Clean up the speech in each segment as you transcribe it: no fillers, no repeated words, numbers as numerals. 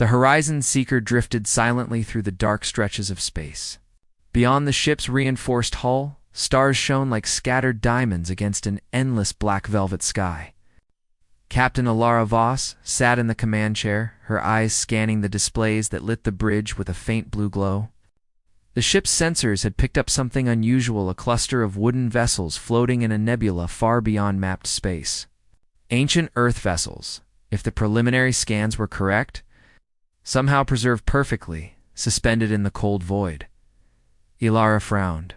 The Horizon Seeker drifted silently through the dark stretches of space. Beyond the ship's reinforced hull, stars shone like scattered diamonds against an endless black velvet sky. Captain Alara Voss sat in the command chair, her eyes scanning the displays that lit the bridge with a faint blue glow. The ship's sensors had picked up something unusual, a cluster of wooden vessels floating in a nebula far beyond mapped space. Ancient Earth vessels, if the preliminary scans were correct, somehow preserved perfectly, suspended in the cold void. Ilara frowned.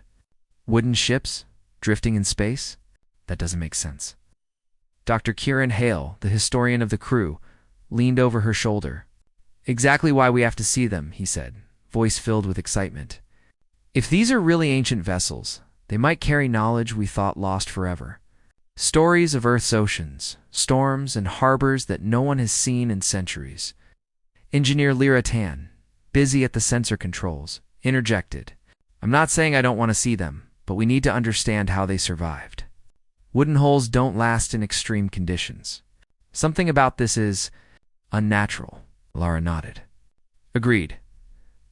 Wooden ships, drifting in space? That doesn't make sense. Dr. Kieran Hale, the historian of the crew, leaned over her shoulder. Exactly why we have to see them, he said, voice filled with excitement. If these are really ancient vessels, they might carry knowledge we thought lost forever. Stories of Earth's oceans, storms, and harbors that no one has seen in centuries. Engineer Lyra Tan, busy at the sensor controls, interjected. I'm not saying I don't want to see them, but we need to understand how they survived. Wooden hulls don't last in extreme conditions. Something about this is unnatural, Lara nodded. Agreed.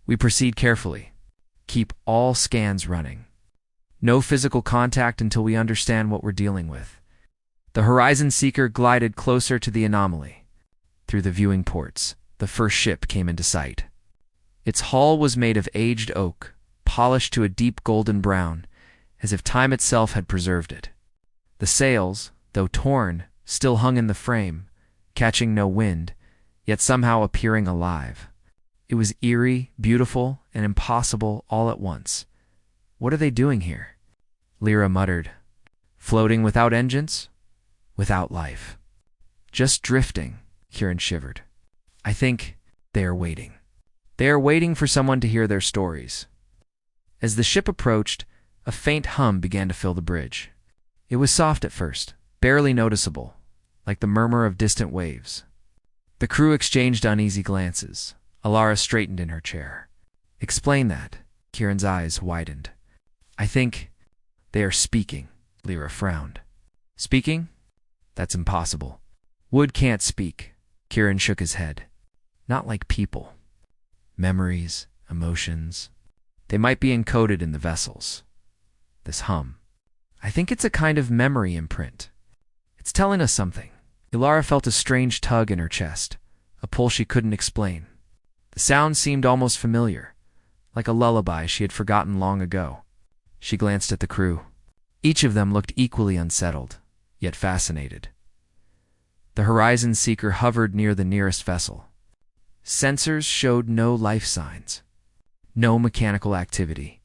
We proceed carefully. Keep all scans running. No physical contact until we understand what we're dealing with. The Horizon Seeker glided closer to the anomaly. Through the viewing ports, the first ship came into sight. Its hull was made of aged oak, polished to a deep golden brown, as if time itself had preserved it. The sails, though torn, still hung in the frame, catching no wind, yet somehow appearing alive. It was eerie, beautiful, and impossible all at once. What are they doing here? Lyra muttered. Floating without engines? Without life. Just drifting, Kieran shivered. I think they are waiting. They are waiting for someone to hear their stories. As the ship approached, a faint hum began to fill the bridge. It was soft at first, barely noticeable, like the murmur of distant waves. The crew exchanged uneasy glances. Alara straightened in her chair. Explain that. Kieran's eyes widened. I think they are speaking. Lyra frowned. Speaking? That's impossible. Wood can't speak. Kieran shook his head. Not like people. Memories, emotions. They might be encoded in the vessels. This hum. I think it's a kind of memory imprint. It's telling us something. Ilara felt a strange tug in her chest, a pull she couldn't explain. The sound seemed almost familiar, like a lullaby she had forgotten long ago. She glanced at the crew. Each of them looked equally unsettled, yet fascinated. The Horizon Seeker hovered near the nearest vessel. Sensors showed no life signs, no mechanical activity.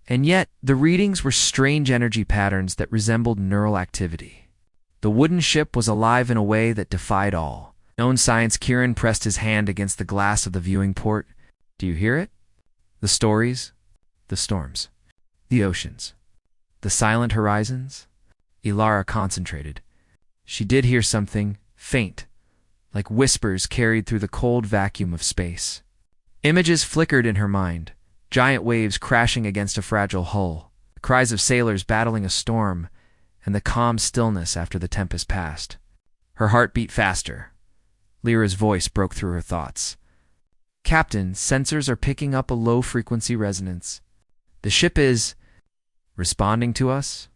And yet, the readings were strange energy patterns that resembled neural activity. The wooden ship was alive in a way that defied all. Known science. Kieran pressed his hand against the glass of the viewing port. Do you hear it? The stories, the storms, the oceans, the silent horizons. Ilara concentrated. She did hear something faint, like whispers carried through the cold vacuum of space. Images flickered in her mind. Giant waves crashing against a fragile hull, the cries of sailors battling a storm, and the calm stillness after the tempest passed. Her heart beat faster. Lyra's voice broke through her thoughts. Captain, sensors are picking up a low-frequency resonance. The ship is responding to us?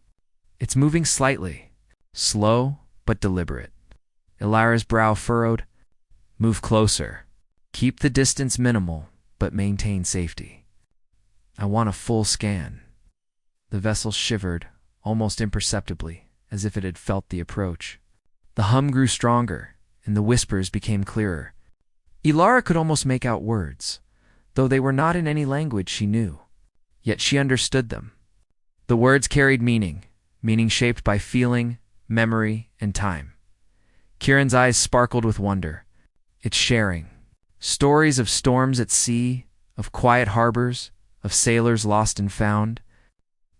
It's moving slightly, slow but deliberate. Ilara's brow furrowed. Move closer. Keep the distance minimal, but maintain safety. I want a full scan. The vessel shivered, almost imperceptibly, as if it had felt the approach. The hum grew stronger, and the whispers became clearer. Ilara could almost make out words, though they were not in any language she knew. Yet she understood them. The words carried meaning shaped by feeling, memory, and time. Kieran's eyes sparkled with wonder. It's sharing. Stories of storms at sea, of quiet harbors, of sailors lost and found.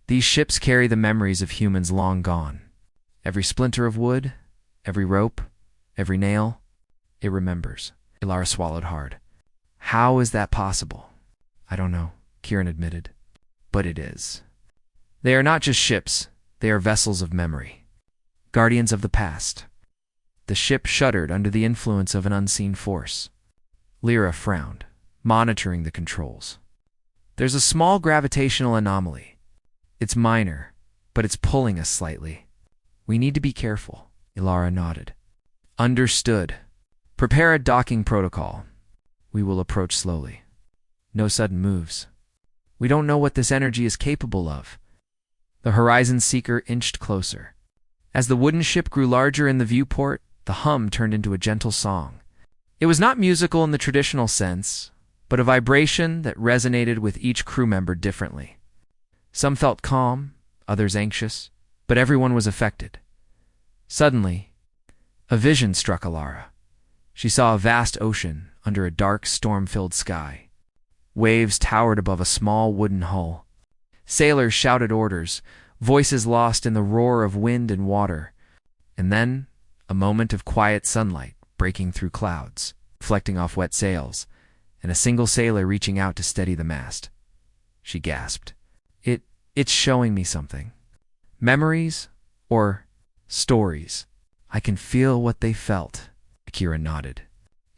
These ships carry the memories of humans long gone. Every splinter of wood, every rope, every nail, it remembers. Ilara swallowed hard. How is that possible? I don't know, Kieran admitted. But it is. They are not just ships, they are vessels of memory. Guardians of the past. The ship shuddered under the influence of an unseen force. Lyra frowned, monitoring the controls. There's a small gravitational anomaly. It's minor, but it's pulling us slightly. We need to be careful. Ilara nodded. Understood. Prepare a docking protocol. We will approach slowly. No sudden moves. We don't know what this energy is capable of. The Horizon Seeker inched closer. As the wooden ship grew larger in the viewport, the hum turned into a gentle song. It was not musical in the traditional sense, but a vibration that resonated with each crew member differently. Some felt calm, others anxious, but everyone was affected. Suddenly, a vision struck Ilara. She saw a vast ocean under a dark, storm-filled sky. Waves towered above a small wooden hull. Sailors shouted orders, voices lost in the roar of wind and water. And then, a moment of quiet sunlight breaking through clouds, reflecting off wet sails, and a single sailor reaching out to steady the mast. She gasped. It's showing me something. Memories or stories. I can feel what they felt. Akira nodded.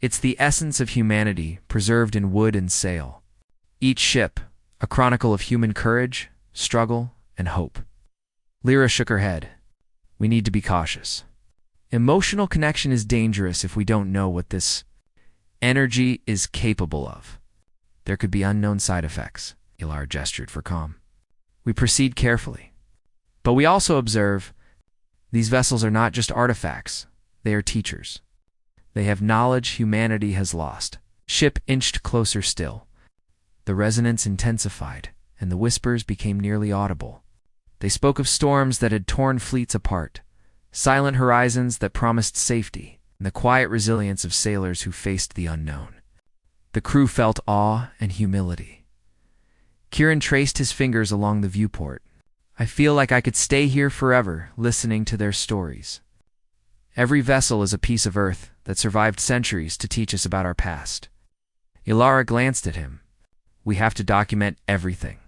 It's the essence of humanity preserved in wood and sail. Each ship, a chronicle of human courage, struggle, and hope. Lyra shook her head. We need to be cautious. Emotional connection is dangerous if we don't know what this energy is capable of. There could be unknown side effects. Ilar gestured for calm. We proceed carefully. But we also observe these vessels are not just artifacts. They are teachers. They have knowledge humanity has lost. Ship inched closer still. The resonance intensified, and the whispers became nearly audible. They spoke of storms that had torn fleets apart, silent horizons that promised safety, and the quiet resilience of sailors who faced the unknown. The crew felt awe and humility. Kieran traced his fingers along the viewport. I feel like I could stay here forever, listening to their stories. Every vessel is a piece of Earth that survived centuries to teach us about our past. Ilara glanced at him. We have to document everything.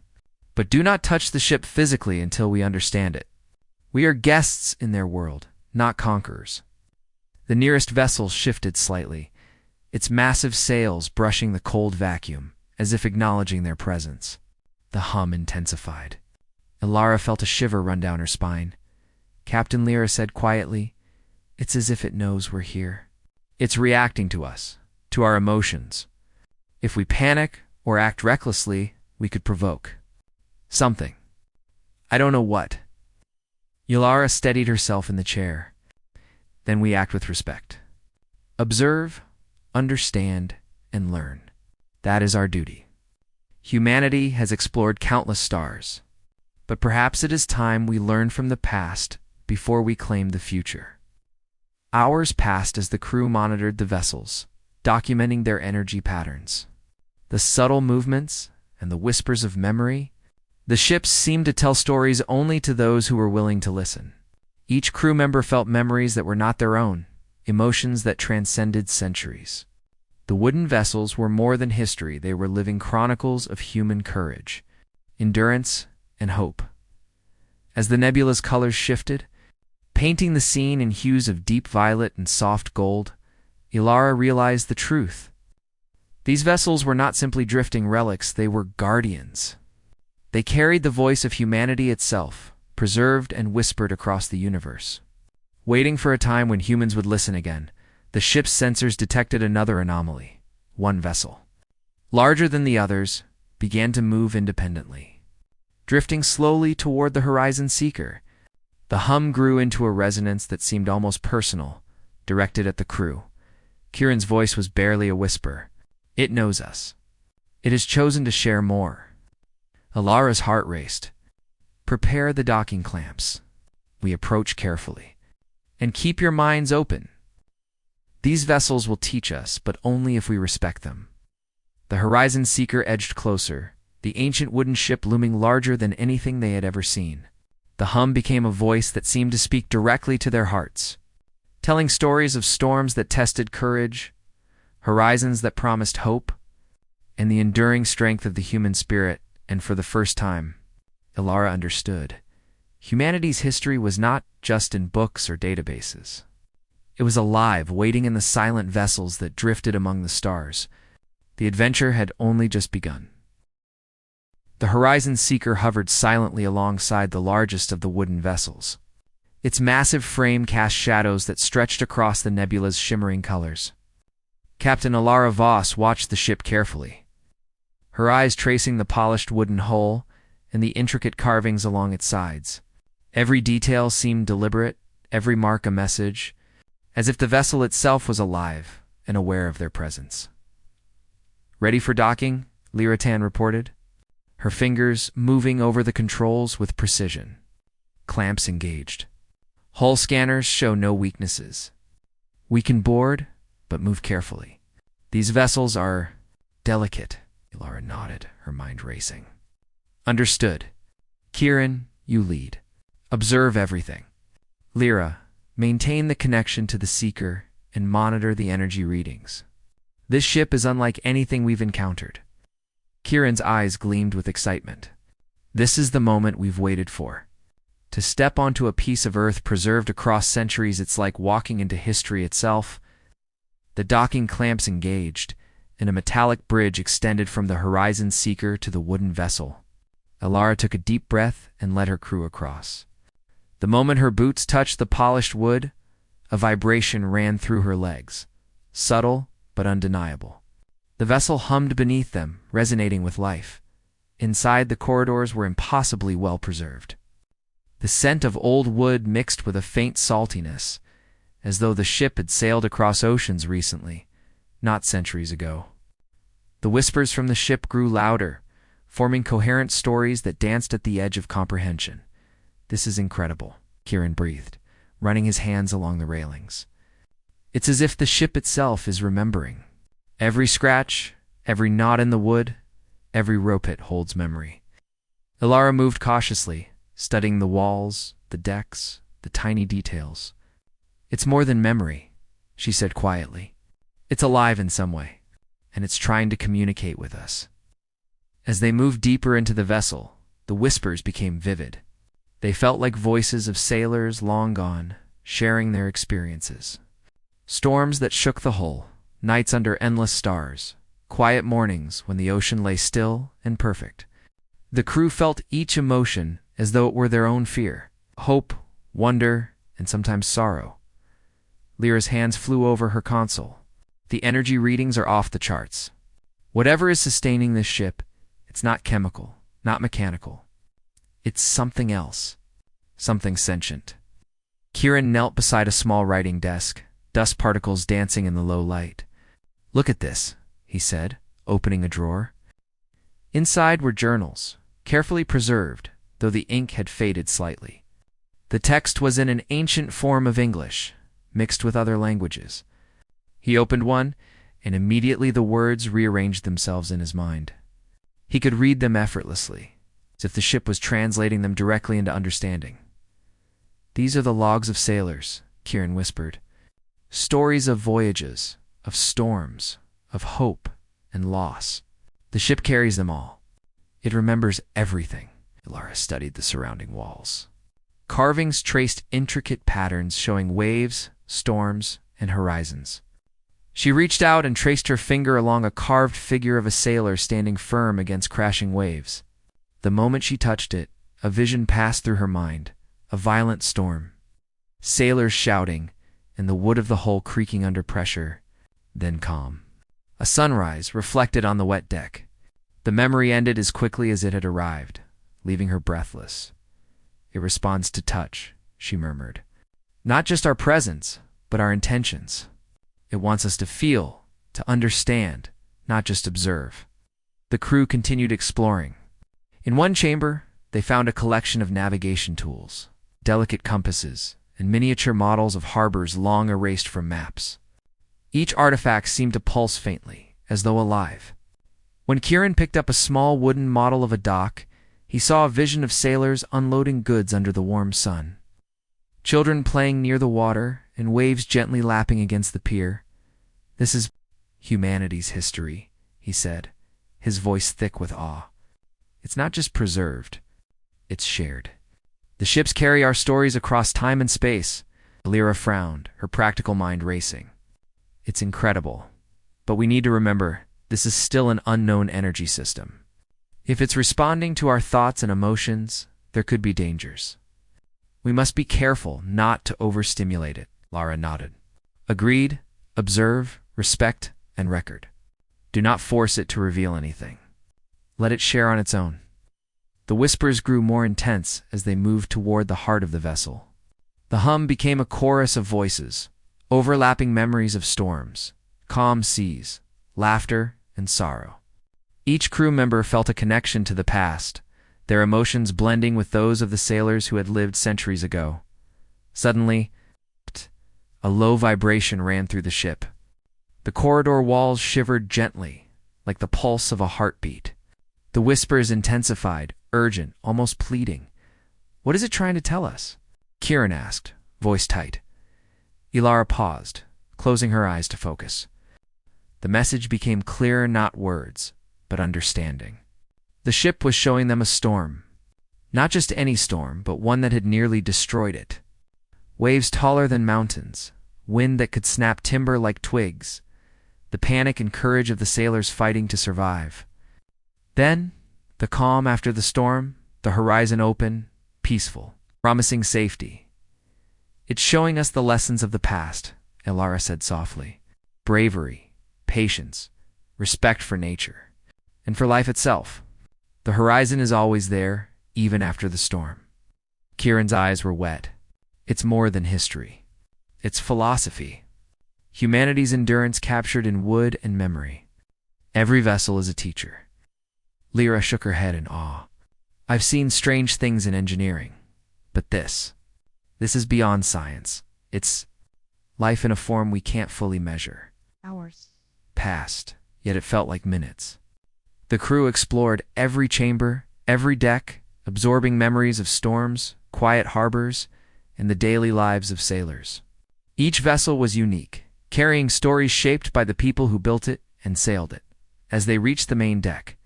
But do not touch the ship physically until we understand it. We are guests in their world, not conquerors. The nearest vessel shifted slightly, its massive sails brushing the cold vacuum, as if acknowledging their presence. The hum intensified. Ilara felt a shiver run down her spine. Captain Lyra said quietly, It's as if it knows we're here. It's reacting to us, to our emotions. If we panic or act recklessly, we could provoke something. I don't know what. Ilara steadied herself in the chair. Then we act with respect. Observe, understand, and learn. That is our duty. Humanity has explored countless stars, but perhaps it is time we learn from the past before we claim the future. Hours passed as the crew monitored the vessels, documenting their energy patterns. The subtle movements and the whispers of memory. The ships seemed to tell stories only to those who were willing to listen. Each crew member felt memories that were not their own, emotions that transcended centuries. The wooden vessels were more than history. They were living chronicles of human courage, endurance, and hope. As the nebula's colors shifted, painting the scene in hues of deep violet and soft gold, Ilara realized the truth. These vessels were not simply drifting relics, they were guardians. They carried the voice of humanity itself, preserved and whispered across the universe. Waiting for a time when humans would listen again, the ship's sensors detected another anomaly. One vessel, larger than the others, began to move independently. Drifting slowly toward the Horizon Seeker, the hum grew into a resonance that seemed almost personal, directed at the crew. Kieran's voice was barely a whisper. It knows us. It has chosen to share more. Ilara's heart raced. Prepare the docking clamps. We approach carefully. And keep your minds open. These vessels will teach us, but only if we respect them. The Horizon Seeker edged closer, the ancient wooden ship looming larger than anything they had ever seen. The hum became a voice that seemed to speak directly to their hearts, telling stories of storms that tested courage, horizons that promised hope, and the enduring strength of the human spirit. And for the first time, Ilara understood. Humanity's history was not just in books or databases. It was alive, waiting in the silent vessels that drifted among the stars, The adventure had only just begun. The Horizon Seeker hovered silently alongside the largest of the wooden vessels. Its massive frame cast shadows that stretched across the nebula's shimmering colors. Captain Alara Voss watched the ship carefully, her eyes tracing the polished wooden hull and the intricate carvings along its sides. Every detail seemed deliberate, every mark a message, as if the vessel itself was alive and aware of their presence. "Ready for docking," Liratan reported, her fingers moving over the controls with precision. Clamps engaged. Hull scanners show no weaknesses. "We can board, but move carefully. These vessels are delicate." Alara nodded, her mind racing. "Understood. Kieran, you lead. Observe everything. Lyra, maintain the connection to the Seeker and monitor the energy readings. This ship is unlike anything we've encountered." Kieran's eyes gleamed with excitement. "This is the moment we've waited for. To step onto a piece of Earth preserved across centuries, it's like walking into history itself." The docking clamps engaged, and a metallic bridge extended from the Horizon Seeker to the wooden vessel. Alara took a deep breath and led her crew across. The moment her boots touched the polished wood, a vibration ran through her legs, subtle but undeniable. The vessel hummed beneath them, resonating with life. Inside, the corridors were impossibly well preserved. The scent of old wood mixed with a faint saltiness, as though the ship had sailed across oceans recently, not centuries ago. The whispers from the ship grew louder, forming coherent stories that danced at the edge of comprehension. "This is incredible," Kieran breathed, running his hands along the railings. "It's as if the ship itself is remembering. Every scratch, every knot in the wood, every rope it holds memory." Alara moved cautiously, studying the walls, the decks, the tiny details. "It's more than memory," she said quietly. "It's alive in some way, and it's trying to communicate with us." As they moved deeper into the vessel, the whispers became vivid. They felt like voices of sailors long gone, sharing their experiences. Storms that shook the hull, nights under endless stars, quiet mornings when the ocean lay still and perfect. The crew felt each emotion as though it were their own fear, hope, wonder, and sometimes sorrow. Lyra's hands flew over her console. "The energy readings are off the charts. Whatever is sustaining this ship, it's not chemical, not mechanical. It's something else, something sentient." Kieran knelt beside a small writing desk, dust particles dancing in the low light. "Look at this," he said, opening a drawer. Inside were journals, carefully preserved, though the ink had faded slightly. The text was in an ancient form of English, mixed with other languages. He opened one, and immediately the words rearranged themselves in his mind. He could read them effortlessly, as if the ship was translating them directly into understanding. "These are the logs of sailors," Kieran whispered. "Stories of voyages, of storms, of hope and loss. The ship carries them all. It remembers everything." Alara studied the surrounding walls. Carvings traced intricate patterns showing waves, storms, and horizons. She reached out and traced her finger along a carved figure of a sailor standing firm against crashing waves. The moment she touched it, a vision passed through her mind, a violent storm. Sailors shouting, and the wood of the hull creaking under pressure, then calm. A sunrise reflected on the wet deck. The memory ended as quickly as it had arrived, leaving her breathless. "It responds to touch," she murmured. "Not just our presence, but our intentions. It wants us to feel, to understand, not just observe." The crew continued exploring. In one chamber, they found a collection of navigation tools, delicate compasses, and miniature models of harbors long erased from maps. Each artifact seemed to pulse faintly, as though alive. When Kieran picked up a small wooden model of a dock, he saw a vision of sailors unloading goods under the warm sun. Children playing near the water, and waves gently lapping against the pier. "This is humanity's history," he said, his voice thick with awe. "It's not just preserved, it's shared. The ships carry our stories across time and space." Lyra frowned, her practical mind racing. "It's incredible, but we need to remember This is still an unknown energy system. If it's responding to our thoughts and emotions, there could be dangers. We must be careful not to overstimulate it, Lara nodded. Agreed. Observe, respect, and record. Do not force it to reveal anything. Let it share on its own. The whispers grew more intense as they moved toward the heart of the vessel. The hum became a chorus of voices, overlapping memories of storms, calm seas, laughter, and sorrow. Each crew member felt a connection to the past, their emotions blending with those of the sailors who had lived centuries ago. Suddenly, a low vibration ran through the ship. The corridor walls shivered gently, like the pulse of a heartbeat. The whispers intensified, urgent, almost pleading. "What is it trying to tell us?" Kieran asked, voice tight. Ilara paused, closing her eyes to focus. The message became clear, not words, but understanding. The ship was showing them a storm. Not just any storm, but one that had nearly destroyed it. Waves taller than mountains, wind that could snap timber like twigs, the panic and courage of the sailors fighting to survive. Then, the calm after the storm, the horizon open, peaceful, promising safety. "It's showing us the lessons of the past," Ilara said softly. "Bravery, patience, respect for nature, and for life itself. The horizon is always there, even after the storm." Kieran's eyes were wet. It's more than history. It's philosophy. Humanity's endurance captured in wood and memory. Every vessel is a teacher. Lyra shook her head in awe. "I've seen strange things in engineering, but this is beyond science. It's life in a form we can't fully measure." Hours passed, yet it felt like minutes. The crew explored every chamber, every deck, absorbing memories of storms, quiet harbors, and the daily lives of sailors. Each vessel was unique, carrying stories shaped by the people who built it and sailed it. As they reached the main deck,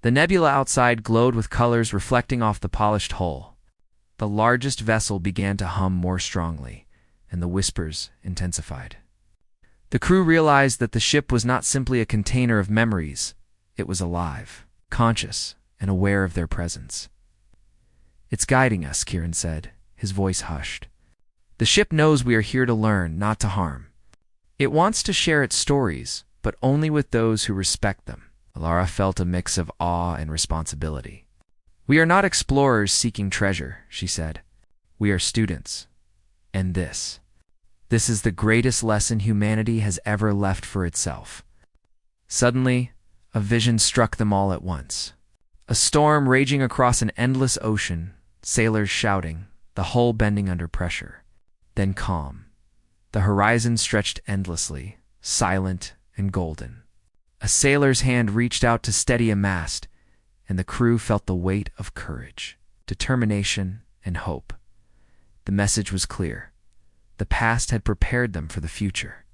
the nebula outside glowed with colors reflecting off the polished hull. The largest vessel began to hum more strongly, and the whispers intensified. The crew realized that the ship was not simply a container of memories. It was alive, conscious, and aware of their presence. "It's guiding us," Kieran said, his voice hushed. "The ship knows we are here to learn, not to harm. It wants to share its stories, but only with those who respect them." Ilara felt a mix of awe and responsibility. "We are not explorers seeking treasure," she said. "We are students. And this is the greatest lesson humanity has ever left for itself." Suddenly, a vision struck them all at once. A storm raging across an endless ocean, sailors shouting, the hull bending under pressure. Then calm. The horizon stretched endlessly, silent and golden. A sailor's hand reached out to steady a mast, and the crew felt the weight of courage, determination, and hope. The message was clear. The past had prepared them for the future.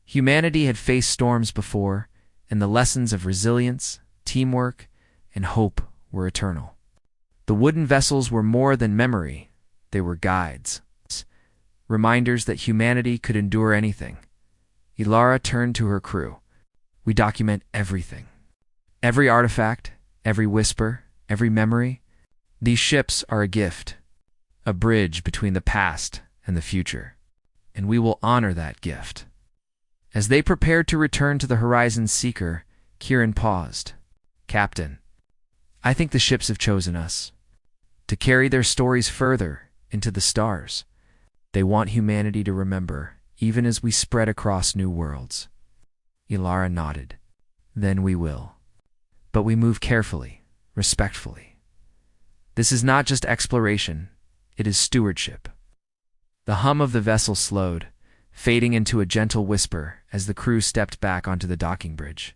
Humanity had faced storms before, and the lessons of resilience, teamwork, and hope were eternal. The wooden vessels were more than memory. They were guides, reminders that humanity could endure anything. Ilara turned to her crew. "We document everything. Every artifact, every whisper, every memory. These ships are a gift, a bridge between the past and the future, and we will honor that gift." As they prepared to return to the Horizon Seeker, Kieran paused. "Captain, I think the ships have chosen us to carry their stories further into the stars. They want humanity to remember, even as we spread across new worlds." Ilara nodded. "Then we will. But we move carefully, respectfully. This is not just exploration, it is stewardship." The hum of the vessel slowed, fading into a gentle whisper as the crew stepped back onto the docking bridge.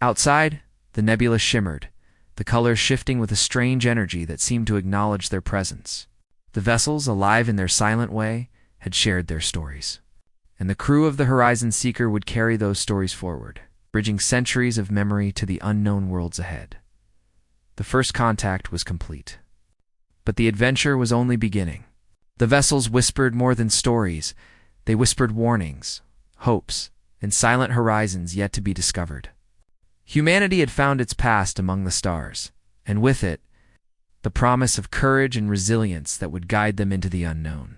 Outside, the nebula shimmered, the colors shifting with a strange energy that seemed to acknowledge their presence. The vessels, alive in their silent way, had shared their stories. And the crew of the Horizon Seeker would carry those stories forward, bridging centuries of memory to the unknown worlds ahead. The first contact was complete. But the adventure was only beginning. The vessels whispered more than stories. They whispered warnings, hopes, and silent horizons yet to be discovered. Humanity had found its past among the stars, and with it, the promise of courage and resilience that would guide them into the unknown.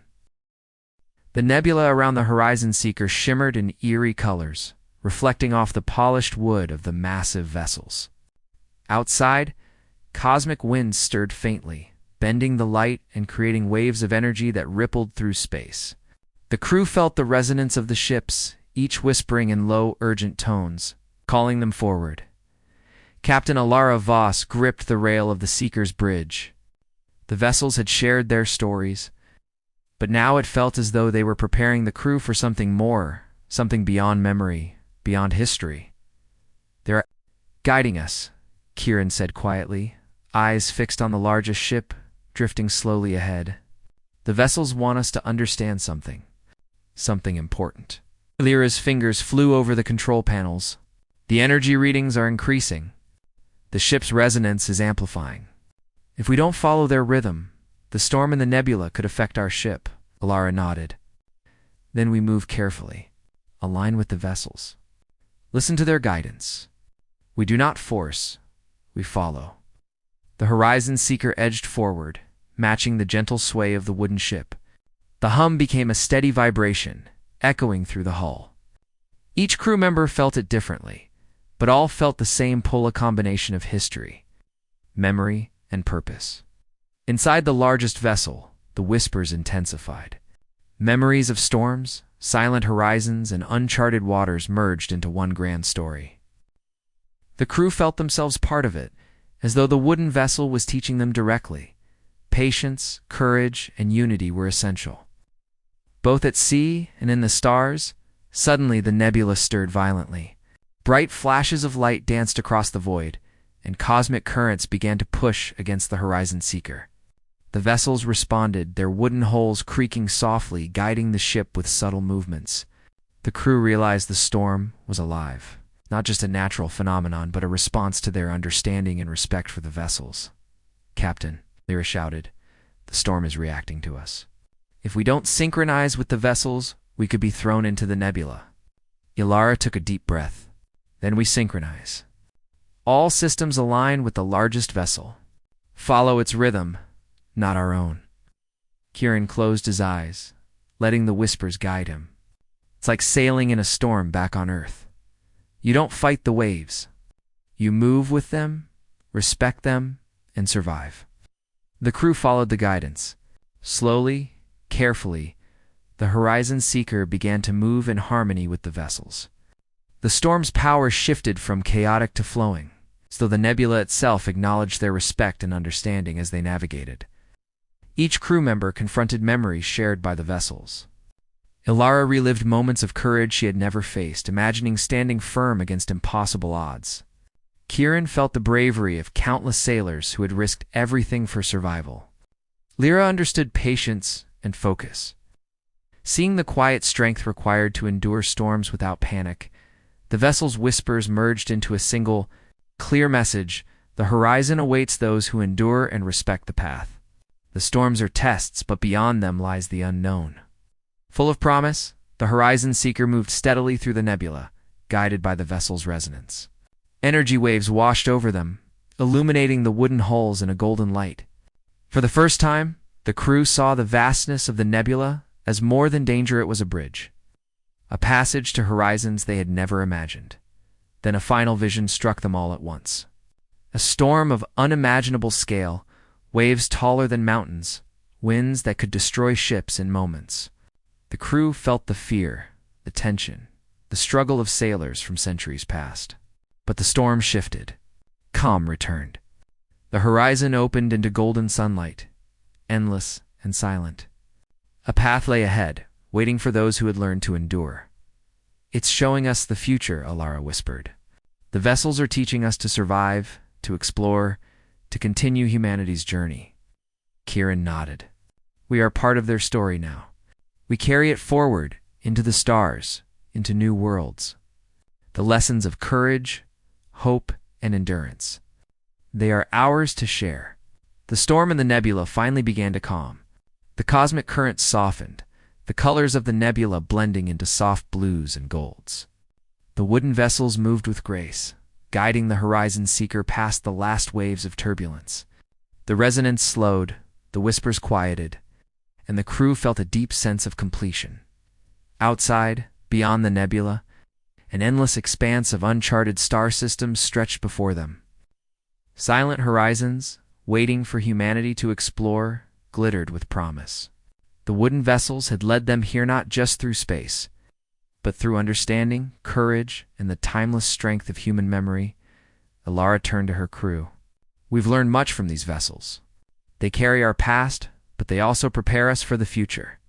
The nebula around the Horizon Seeker shimmered in eerie colors, reflecting off the polished wood of the massive vessels. Outside, cosmic winds stirred faintly, bending the light and creating waves of energy that rippled through space. The crew felt the resonance of the ships, each whispering in low, urgent tones, calling them forward. Captain Alara Voss gripped the rail of the Seeker's bridge. The vessels had shared their stories, but now it felt as though they were preparing the crew for something more, something beyond memory, beyond history. "They're guiding us," Kieran said quietly, eyes fixed on the largest ship, drifting slowly ahead. "The vessels want us to understand something important." Lyra's fingers flew over the control panels. "The energy readings are increasing. The ship's resonance is amplifying. If we don't follow their rhythm, the storm in the nebula could affect our ship." Alara nodded. "Then we move carefully. Align with the vessels. Listen to their guidance. We do not force, we follow." The Horizon Seeker edged forward, matching the gentle sway of the wooden ship. The hum became a steady vibration, echoing through the hull. Each crew member felt it differently, but all felt the same pull, a combination of history, memory, and purpose. Inside the largest vessel, the whispers intensified. Memories of storms, silent horizons, and uncharted waters merged into one grand story. The crew felt themselves part of it, as though the wooden vessel was teaching them directly. Patience, courage, and unity were essential. Both at sea and in the stars, suddenly the nebula stirred violently. Bright flashes of light danced across the void, and cosmic currents began to push against the Horizon Seeker. The vessels responded, their wooden hulls creaking softly, guiding the ship with subtle movements. The crew realized the storm was alive, not just a natural phenomenon, but a response to their understanding and respect for the vessels. "Captain," Lyra shouted, "the storm is reacting to us. If we don't synchronize with the vessels, we could be thrown into the nebula." Alara took a deep breath. "Then we synchronize. All systems align with the largest vessel. Follow its rhythm, not our own." Kieran closed his eyes, letting the whispers guide him. "It's like sailing in a storm back on Earth. You don't fight the waves. You move with them, respect them, and survive." The crew followed the guidance. Slowly, carefully, the Horizon Seeker began to move in harmony with the vessels. The storm's power shifted from chaotic to flowing, so the nebula itself acknowledged their respect and understanding as they navigated. Each crew member confronted memories shared by the vessels. Alara relived moments of courage she had never faced, imagining standing firm against impossible odds. Kieran felt the bravery of countless sailors who had risked everything for survival. Lyra understood patience and focus. Seeing the quiet strength required to endure storms without panic, the vessel's whispers merged into a single, clear message: the horizon awaits those who endure and respect the path. The storms are tests, but beyond them lies the unknown. Full of promise, the Horizon Seeker moved steadily through the nebula, guided by the vessel's resonance. Energy waves washed over them, illuminating the wooden hulls in a golden light. For the first time, the crew saw the vastness of the nebula as more than danger. It was a bridge, a passage to horizons they had never imagined. Then a final vision struck them all at once. A storm of unimaginable scale, waves taller than mountains, winds that could destroy ships in moments. The crew felt the fear, the tension, the struggle of sailors from centuries past. But the storm shifted. Calm returned. The horizon opened into golden sunlight, endless and silent. A path lay ahead, waiting for those who had learned to endure. "It's showing us the future," Alara whispered. "The vessels are teaching us to survive, to explore, to continue humanity's journey." Kieran nodded. "We are part of their story now. We carry it forward, into the stars, into new worlds. The lessons of courage, hope, and endurance. They are ours to share." The storm in the nebula finally began to calm. The cosmic currents softened, the colors of the nebula blending into soft blues and golds. The wooden vessels moved with grace, guiding the Horizon Seeker past the last waves of turbulence. The resonance slowed, the whispers quieted, and the crew felt a deep sense of completion. Outside, beyond the nebula, an endless expanse of uncharted star systems stretched before them. Silent horizons, waiting for humanity to explore, glittered with promise. The wooden vessels had led them here not just through space, but through understanding, courage, and the timeless strength of human memory. Alara turned to her crew. We've learned much from these vessels. They carry our past, but they also prepare us for the future.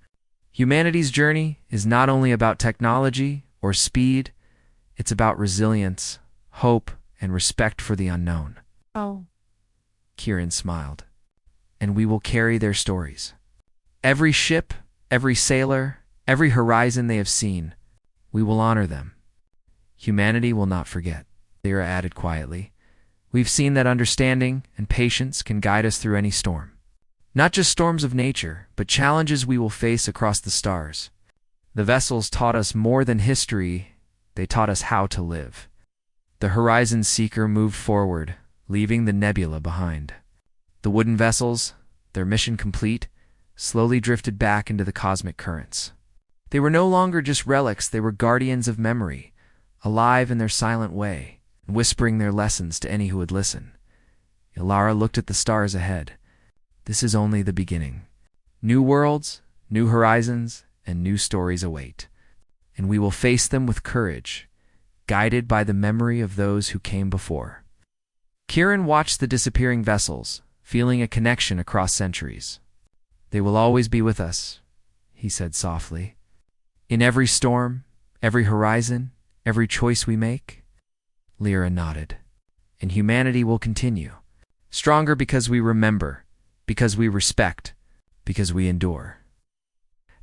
Humanity's journey is not only about technology or speed, it's about resilience, hope, and respect for the unknown. Oh. Kieran smiled. And we will carry their stories. Every ship, every sailor, every horizon they have seen, we will honor them. Humanity will not forget, Lyra added quietly. We've seen that understanding and patience can guide us through any storm. Not just storms of nature, but challenges we will face across the stars. The vessels taught us more than history, they taught us how to live. The Horizon Seeker moved forward, leaving the nebula behind. The wooden vessels, their mission complete, slowly drifted back into the cosmic currents. They were no longer just relics, they were guardians of memory, alive in their silent way, whispering their lessons to any who would listen. Alara looked at the stars ahead. This is only the beginning. New worlds, new horizons, and new stories await. And we will face them with courage, guided by the memory of those who came before. Kieran watched the disappearing vessels, feeling a connection across centuries. They will always be with us, he said softly. In every storm, every horizon, every choice we make. Lyra nodded. And humanity will continue. Stronger because we remember, because we respect, because we endure.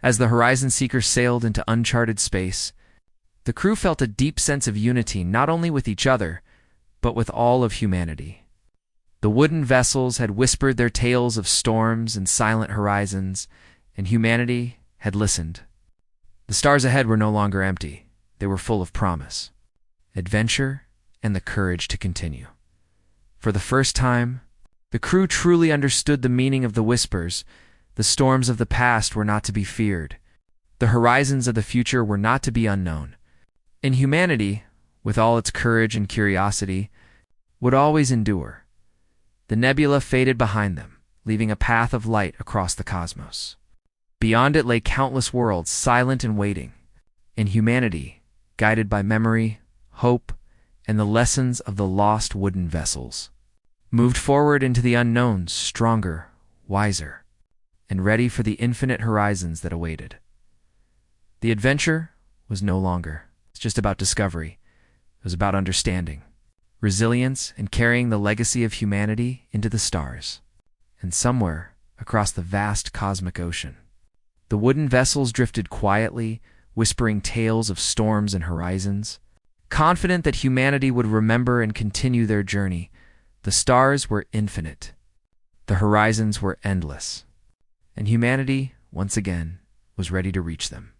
As the Horizon Seeker sailed into uncharted space, the crew felt a deep sense of unity not only with each other, but with all of humanity. The wooden vessels had whispered their tales of storms and silent horizons, and humanity had listened. The stars ahead were no longer empty. They were full of promise, adventure, and the courage to continue. For the first time, the crew truly understood the meaning of the whispers. The storms of the past were not to be feared. The horizons of the future were not to be unknown. And humanity, with all its courage and curiosity, would always endure. The nebula faded behind them, leaving a path of light across the cosmos. Beyond it lay countless worlds, silent and waiting. And humanity, guided by memory, hope, and the lessons of the lost wooden vessels, moved forward into the unknown, stronger, wiser, and ready for the infinite horizons that awaited. The adventure was no longer just about discovery. It was about understanding, resilience, and carrying the legacy of humanity into the stars. And somewhere across the vast cosmic ocean, the wooden vessels drifted quietly, whispering tales of storms and horizons. Confident that humanity would remember and continue their journey, the stars were infinite. The horizons were endless. And humanity, once again, was ready to reach them.